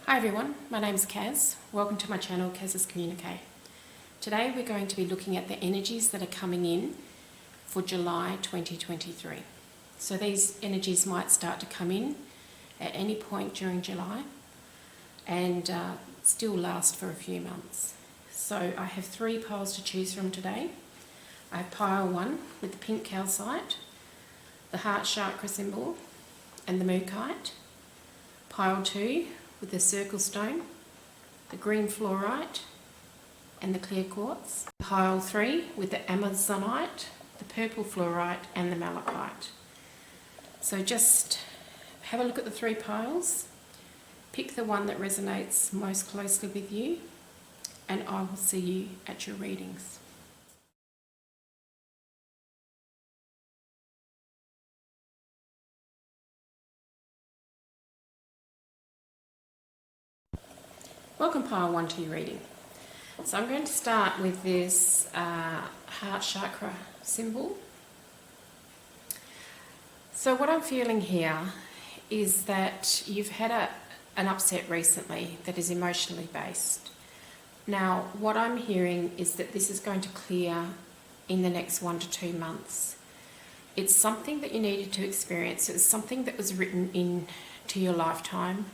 Hi everyone, my name is Kaz. Welcome to my channel, Kaz's Communicate. Today we're going to be looking at the energies that are coming in for July 2023. So these energies might start to come in at any point during July and still last for a few months. So I have 3 piles to choose from today. I have pile 1 with the pink calcite, the heart chakra symbol and the mookaite. Pile 2 with the circle stone, the green fluorite and the clear quartz. Pile 3 with the amazonite, the purple fluorite and the malachite. So just have a look at the 3 piles, pick the one that resonates most closely with you, and I will see you at your readings. Welcome pile 1 to your reading. So I'm going to start with this heart chakra symbol. So what I'm feeling here is that you've had an upset recently that is emotionally based. Now what I'm hearing is that this is going to clear in the next 1 to 2 months. It's something that you needed to experience. It's something that was written into your lifetime.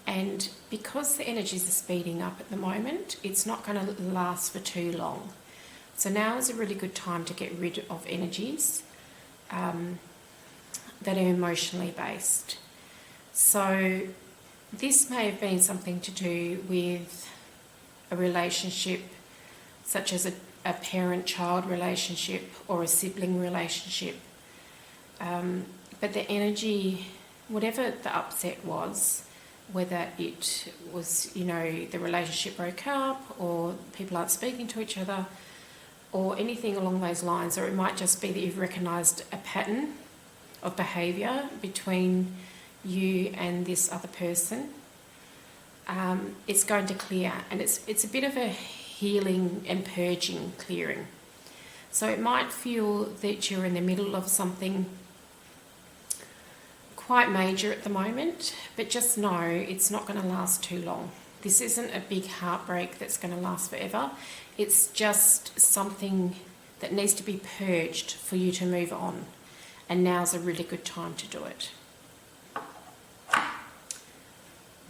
And because the energies are speeding up at the moment, it's not going to last for too long. So now is a really good time to get rid of energies that are emotionally based. So this may have been something to do with a relationship such as a parent-child relationship or a sibling relationship. But the energy, whatever the upset was, whether it was, the relationship broke up or people aren't speaking to each other or anything along those lines, or it might just be that you've recognised a pattern of behaviour between you and this other person. It's going to clear, and it's a bit of a healing and purging clearing. So it might feel that you're in the middle of something quite major at the moment, but just know it's not going to last too long. This isn't a big heartbreak that's going to last forever. It's just something that needs to be purged for you to move on, and now's a really good time to do it.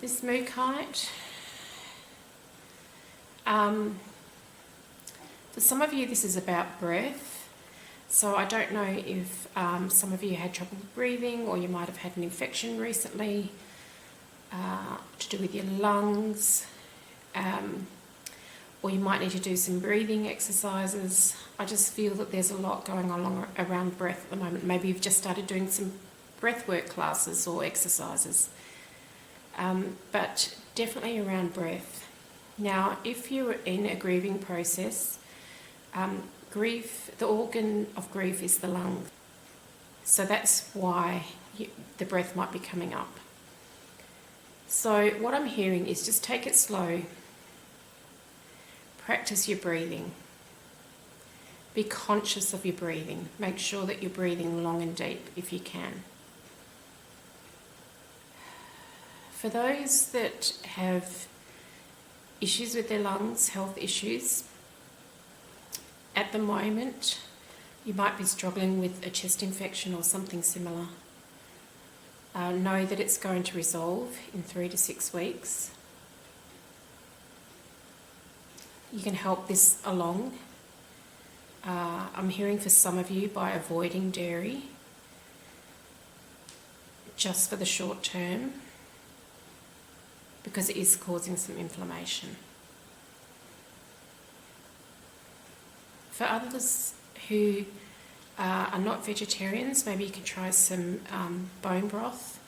This mookaite, for some of you this is about breath. So I don't know if some of you had trouble breathing, or you might have had an infection recently to do with your lungs, or you might need to do some breathing exercises. I just feel that there's a lot going on around breath at the moment. Maybe you've just started doing some breathwork classes or exercises, but definitely around breath. Now, if you're in a grieving process, grief, the organ of grief is the lung. So that's why the breath might be coming up. So what I'm hearing is just take it slow. Practice your breathing. Be conscious of your breathing. Make sure that you're breathing long and deep if you can. For those that have issues with their lungs, health issues, at the moment, you might be struggling with a chest infection or something similar. Know that it's going to resolve in 3 to 6 weeks. You can help this along. I'm hearing for some of you by avoiding dairy, just for the short term, because it is causing some inflammation. For others who are not vegetarians, maybe you can try some bone broth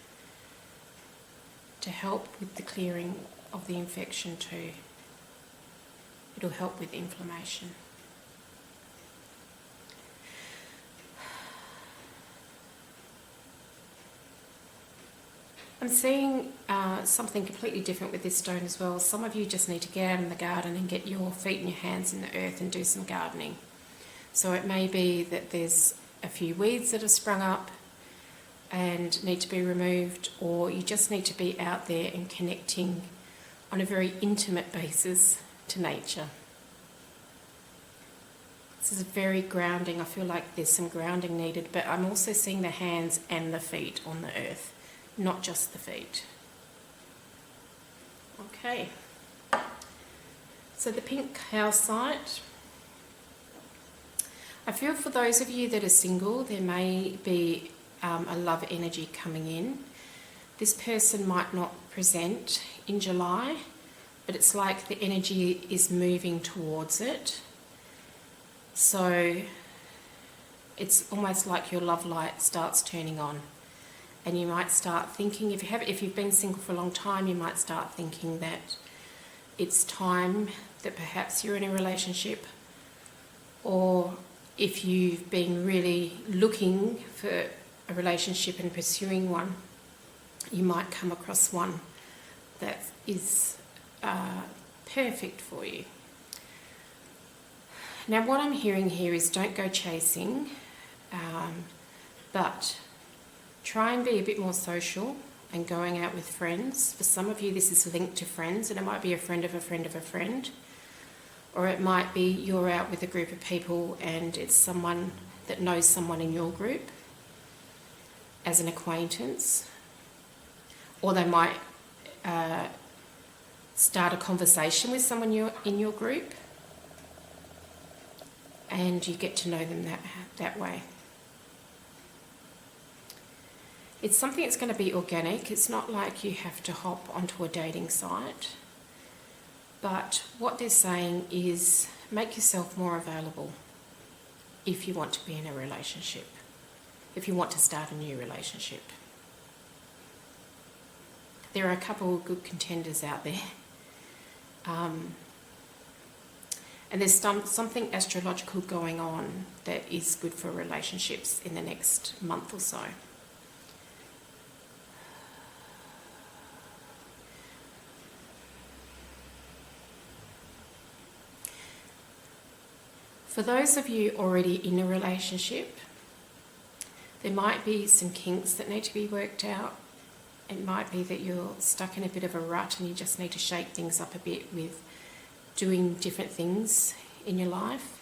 to help with the clearing of the infection too. It'll help with inflammation. I'm seeing something completely different with this stone as well. Some of you just need to get out in the garden and get your feet and your hands in the earth and do some gardening. So it may be that there's a few weeds that have sprung up, and need to be removed, or you just need to be out there and connecting on a very intimate basis to nature. This is very grounding. I feel like there's some grounding needed, but I'm also seeing the hands and the feet on the earth, not just the feet. Okay. So the pink calcite. I feel for those of you that are single, there may be a love energy coming in. This person might not present in July, but it's like the energy is moving towards it. So it's almost like your love light starts turning on, and you might start thinking, if you've been single for a long time, you might start thinking that it's time that perhaps you're in a relationship, or if you've been really looking for a relationship and pursuing one, you might come across one that is perfect for you. Now, what I'm hearing here is don't go chasing, but try and be a bit more social and going out with friends. For some of you, this is linked to friends, and it might be a friend of a friend of a friend, or it might be you're out with a group of people and it's someone that knows someone in your group as an acquaintance, or they might start a conversation with someone in your group, and you get to know them that way. It's something that's going to be organic. It's not like you have to hop onto a dating site. But what they're saying is make yourself more available if you want to be in a relationship, if you want to start a new relationship. There are a couple of good contenders out there. And there's something astrological going on that is good for relationships in the next month or so. For those of you already in a relationship, there might be some kinks that need to be worked out. It might be that you're stuck in a bit of a rut and you just need to shake things up a bit with doing different things in your life.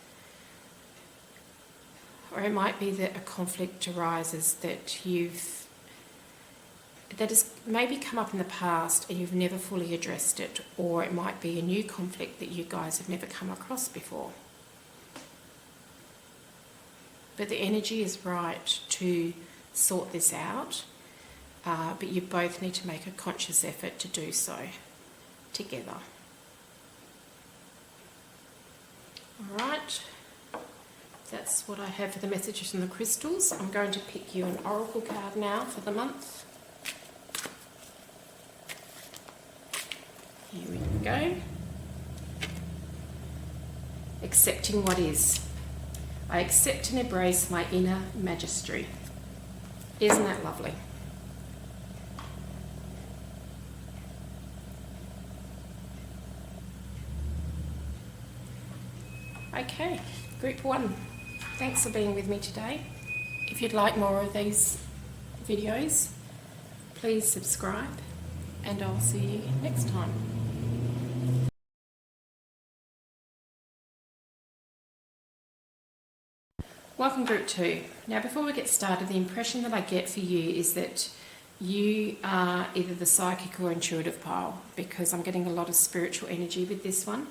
Or it might be that a conflict arises that has maybe come up in the past and you've never fully addressed it, or it might be a new conflict that you guys have never come across before. But the energy is right to sort this out, but you both need to make a conscious effort to do so together. All right, that's what I have for the messages from the crystals. I'm going to pick you an oracle card now for the month. Here we go. Accepting what is. I accept and embrace my inner majesty. Isn't that lovely? Okay, group 1, thanks for being with me today. If you'd like more of these videos, please subscribe, and I'll see you next time. Welcome group 2. Now before we get started, the impression that I get for you is that you are either the psychic or intuitive pile, because I'm getting a lot of spiritual energy with this one.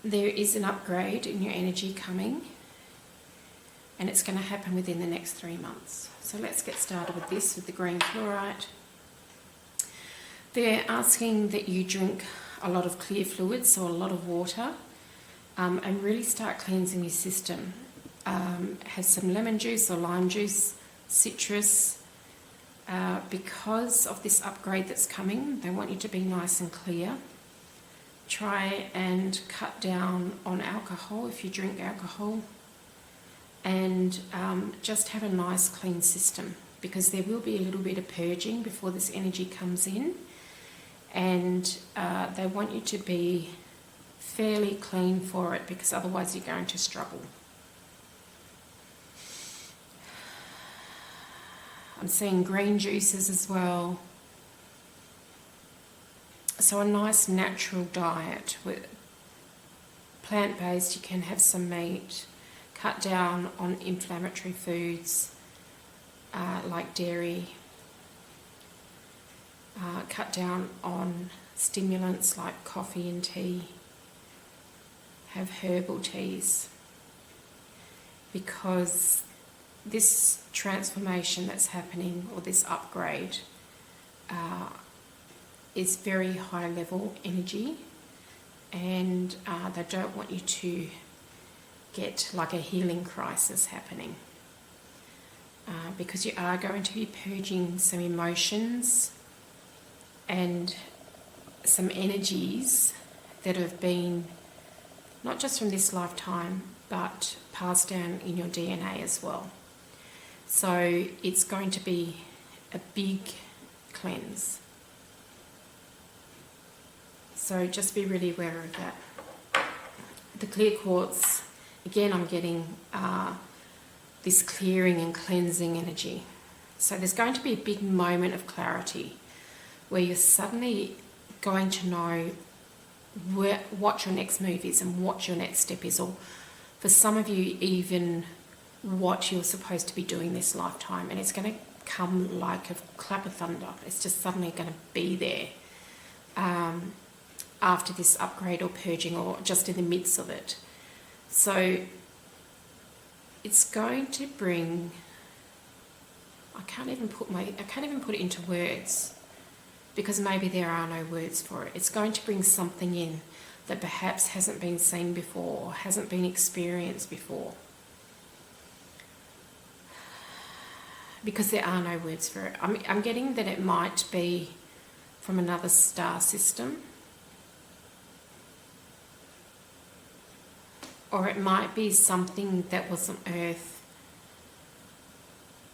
There is an upgrade in your energy coming, and it's going to happen within the next 3 months. So let's get started with this, with the green fluorite. They're asking that you drink a lot of clear fluids, so a lot of water, and really start cleansing your system. Have some lemon juice or lime juice, citrus. Because of this upgrade that's coming, they want you to be nice and clear. Try and cut down on alcohol if you drink alcohol, and just have a nice clean system, because there will be a little bit of purging before this energy comes in, and they want you to be fairly clean for it, because otherwise you're going to struggle. I'm seeing green juices as well. So a nice natural diet with plant-based. You can have some meat, cut down on inflammatory foods like dairy, cut down on stimulants like coffee and tea, have herbal teas, because this transformation that's happening, or this upgrade, is very high level energy, and they don't want you to get like a healing crisis happening, because you are going to be purging some emotions and some energies that have been not just from this lifetime but passed down in your DNA as well. So it's going to be a big cleanse. So just be really aware of that. The clear quartz, again, I'm getting this clearing and cleansing energy. So there's going to be a big moment of clarity where you're suddenly going to know what your next move is and what your next step is, or for some of you even what you're supposed to be doing this lifetime, and it's going to come like a clap of thunder. It's just suddenly going to be there after this upgrade or purging, or just in the midst of it. So it's going to bring, I can't even put it into words, because maybe there are no words for it. It's going to bring something in that perhaps hasn't been seen before, or hasn't been experienced before, because there are no words for it. I'm getting that it might be from another star system, or it might be something that was on Earth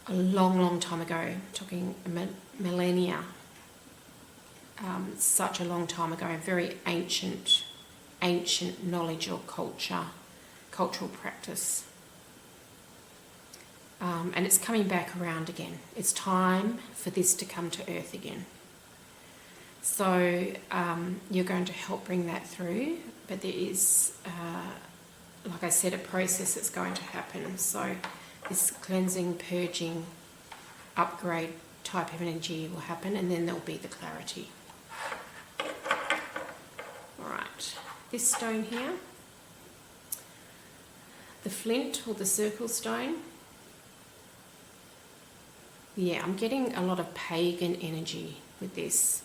a long, long time ago, talking millennia, such a long time ago, very ancient knowledge or cultural practice. And it's coming back around again. It's time for this to come to Earth again. So you're going to help bring that through, but there is, like I said, a process that's going to happen. So this cleansing, purging, upgrade type of energy will happen, and then there'll be the clarity. All right, this stone here, the flint or the circle stone. Yeah, I'm getting a lot of pagan energy with this.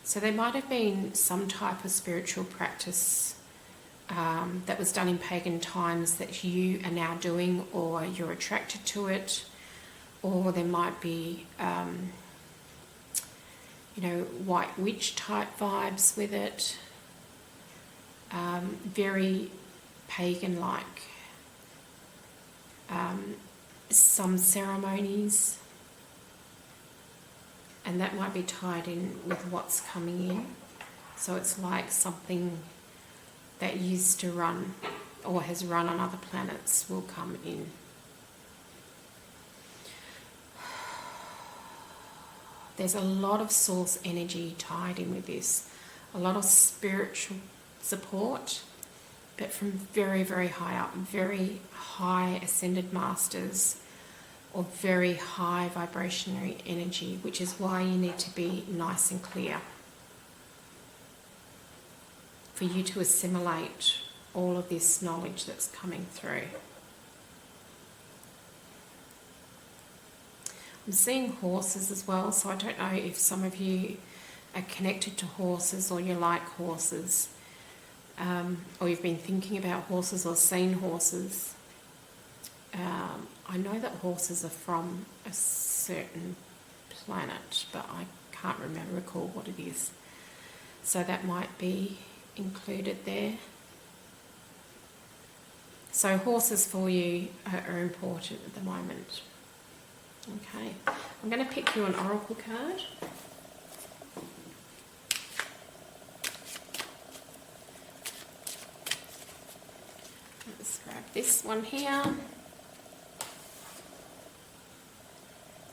So there might have been some type of spiritual practice that was done in pagan times that you are now doing, or you're attracted to it, or there might be, white witch type vibes with it, very pagan-like, some ceremonies. And that might be tied in with what's coming in. So it's like something that used to run or has run on other planets will come in. There's a lot of source energy tied in with this. A lot of spiritual support, but from very, very high up, very high ascended masters, or very high vibrationary energy, which is why you need to be nice and clear for you to assimilate all of this knowledge that's coming through. I'm seeing horses as well, so I don't know if some of you are connected to horses, or you like horses, or you've been thinking about horses or seen horses. I know that horses are from a certain planet, but I can't recall what it is. So that might be included there. So horses for you are important at the moment. Okay, I'm going to pick you an oracle card. Let's grab this one here.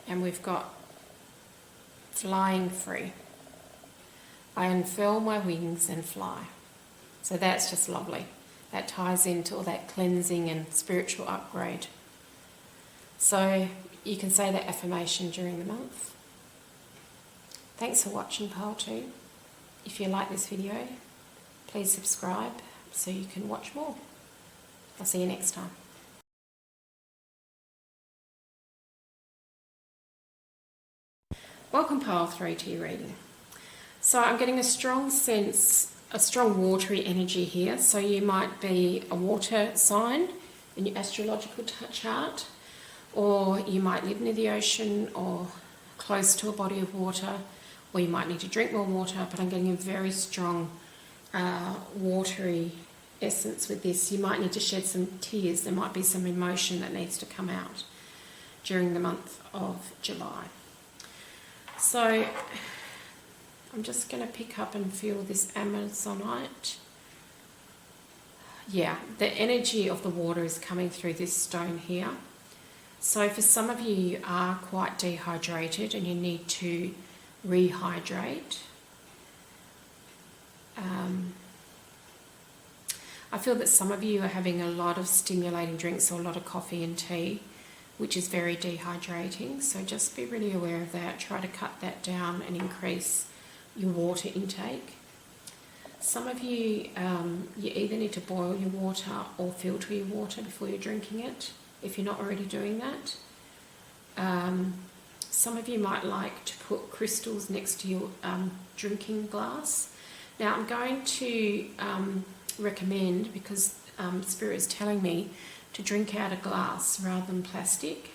and we've got flying free. I unfurl my wings and fly. So that's just lovely. That ties into all that cleansing and spiritual upgrade. So you can say that affirmation during the month. Thanks for watching Pile 2. If you like this video, please subscribe so you can watch more. I'll see you next time. Welcome Pile 3 to your reading. So I'm getting a strong sense, a strong watery energy here. So you might be a water sign in your astrological chart, or you might live near the ocean or close to a body of water, or you might need to drink more water, but I'm getting a very strong watery essence with this. You might need to shed some tears. There might be some emotion that needs to come out during the month of July. So I'm just going to pick up and feel this Amazonite. Yeah, the energy of the water is coming through this stone here. So for some of you, you are quite dehydrated and you need to rehydrate. I feel that some of you are having a lot of stimulating drinks or a lot of coffee and tea, which is very dehydrating. So just be really aware of that. Try to cut that down and increase your water intake. Some of you, you either need to boil your water or filter your water before you're drinking it, if you're not already doing that. Some of you might like to put crystals next to your drinking glass. Now I'm going to recommend, because Spirit is telling me to drink out a glass rather than plastic,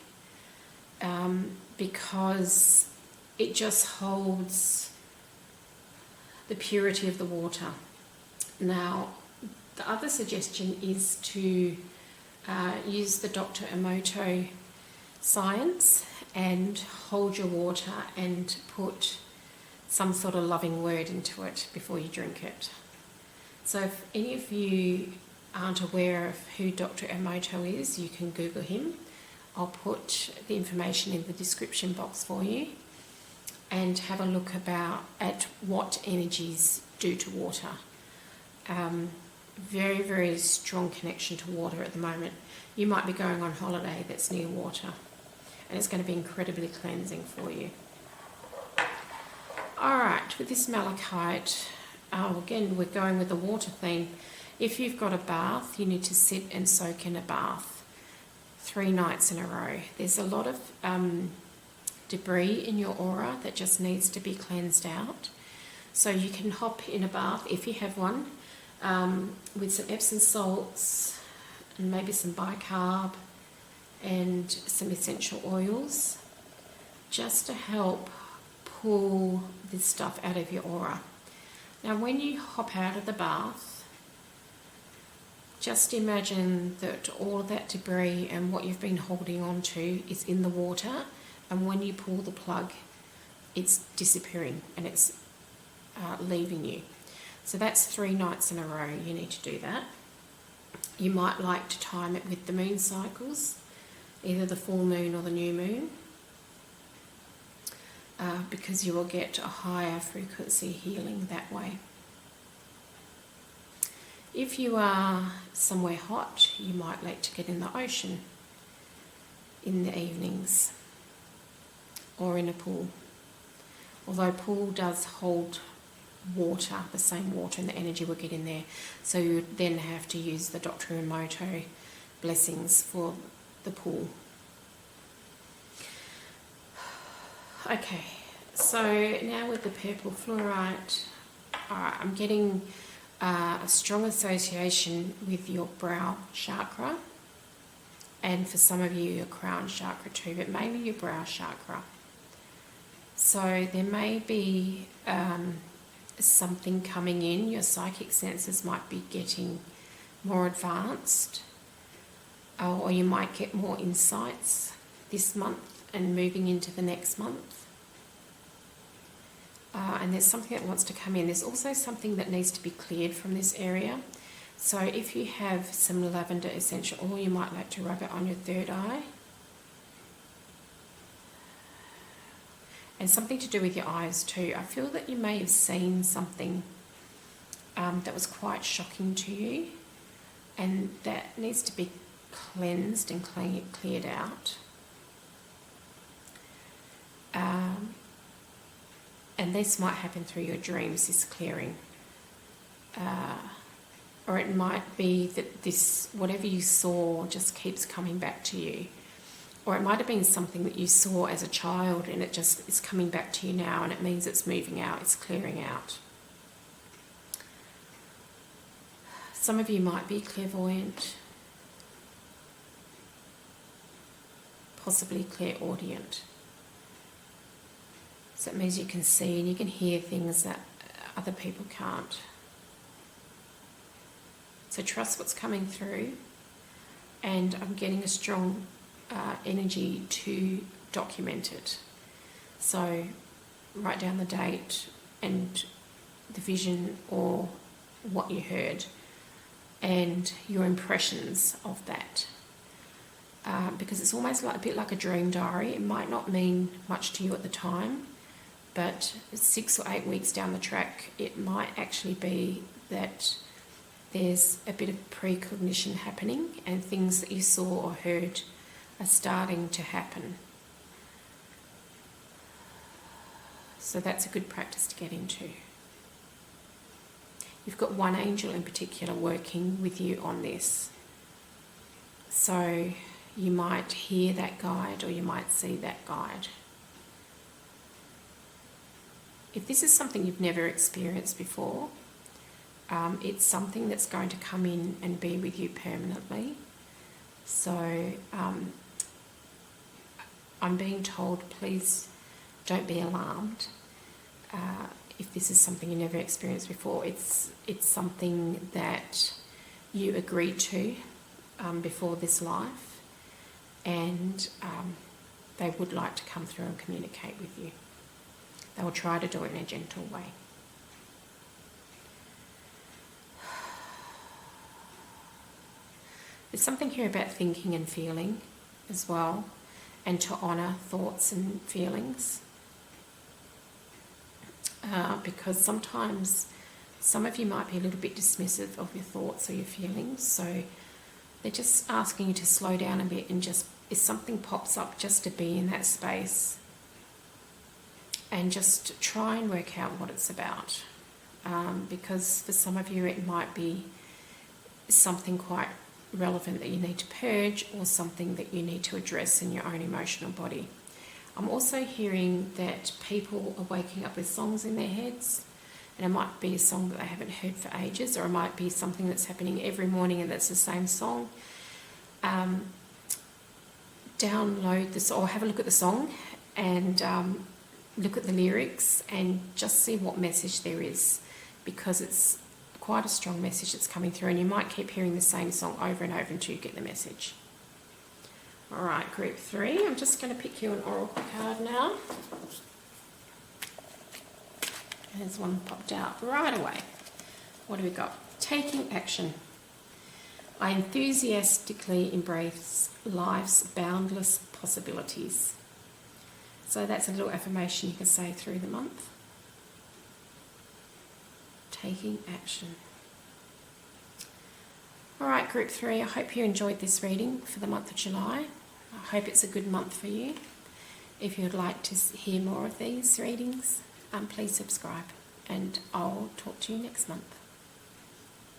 because it just holds the purity of the water. Now, the other suggestion is to use the Dr. Emoto science and hold your water and put some sort of loving word into it before you drink it. So if any of you aren't aware of who Dr. Emoto is, you can Google him. I'll put the information in the description box for you, and have a look at what energies do to water. Very, very strong connection to water at the moment. You might be going on holiday that's near water, and it's going to be incredibly cleansing for you. Alright, with this malachite, again, we're going with the water theme. If you've got a bath, you need to sit and soak in a bath 3 nights in a row. There's a lot of debris in your aura that just needs to be cleansed out. So you can hop in a bath, if you have one, with some Epsom salts and maybe some bicarb and some essential oils, just to help pull this stuff out of your aura. Now when you hop out of the bath, just imagine that all of that debris and what you've been holding on to is in the water, and when you pull the plug, it's disappearing and it's leaving you. So that's 3 nights in a row you need to do that. You might like to time it with the moon cycles, either the full moon or the new moon, because you will get a higher frequency healing that way. If you are somewhere hot, you might like to get in the ocean in the evenings, or in a pool. Although pool does hold water, the same water and the energy will get in there. So you would then have to use the Dr. Emoto blessings for the pool. Okay, so now with the purple fluorite, I'm getting a strong association with your brow chakra, and for some of you your crown chakra too, but mainly your brow chakra. So there may be something coming in, your psychic senses might be getting more advanced, or you might get more insights this month and moving into the next month. And there's something that wants to come in. There's also something that needs to be cleared from this area. So if you have some lavender essential oil, you might like to rub it on your third eye. and something to do with your eyes too. I feel that you may have seen something that was quite shocking to you, and that needs to be cleansed and cleared out. And this might happen through your dreams, this clearing. Or it might be that this, whatever you saw, just keeps coming back to you. Or it might have been something that you saw as a child and it just is coming back to you now, and it means it's moving out, it's clearing out. Some of you might be clairvoyant, possibly clairaudient. So it means you can see and you can hear things that other people can't. So trust what's coming through, and I'm getting a strong energy to document it. So write down the date and the vision or what you heard and your impressions of that. Because it's almost like a bit like a dream diary. It might not mean much to you at the time, but 6 or 8 weeks down the track, it might actually be that there's a bit of precognition happening and things that you saw or heard are starting to happen. So that's a good practice to get into. You've got one angel in particular working with you on this. So you might hear that guide or you might see that guide. If this is something you've never experienced before, it's something that's going to come in and be with you permanently. So I'm being told, please don't be alarmed. If this is something you never experienced before, it's something that you agreed to before this life, and they would like to come through and communicate with you. They will try to do it in a gentle way. There's something here about thinking and feeling as well, and to honour thoughts and feelings. Because sometimes some of you might be a little bit dismissive of your thoughts or your feelings, so they're just asking you to slow down a bit and just, if something pops up, just to be in that space and just try and work out what it's about. Because for some of you it might be something quite relevant that you need to purge, or something that you need to address in your own emotional body. I'm also hearing that people are waking up with songs in their heads, and it might be a song that they haven't heard for ages, or it might be something that's happening every morning and that's the same song. Download this, or have a look at the song and look at the lyrics and just see what message there is, because it's quite a strong message that's coming through, and you might keep hearing the same song over and over until you get the message. All right, group 3, I'm just going to pick you an oracle card now. There's one popped out right away. What do we got? Taking action. I enthusiastically embrace life's boundless possibilities. So that's a little affirmation you can say through the month. Taking action. All right, group 3, I hope you enjoyed this reading for the month of July. I hope it's a good month for you. If you'd like to hear more of these readings, please subscribe, and I'll talk to you next month.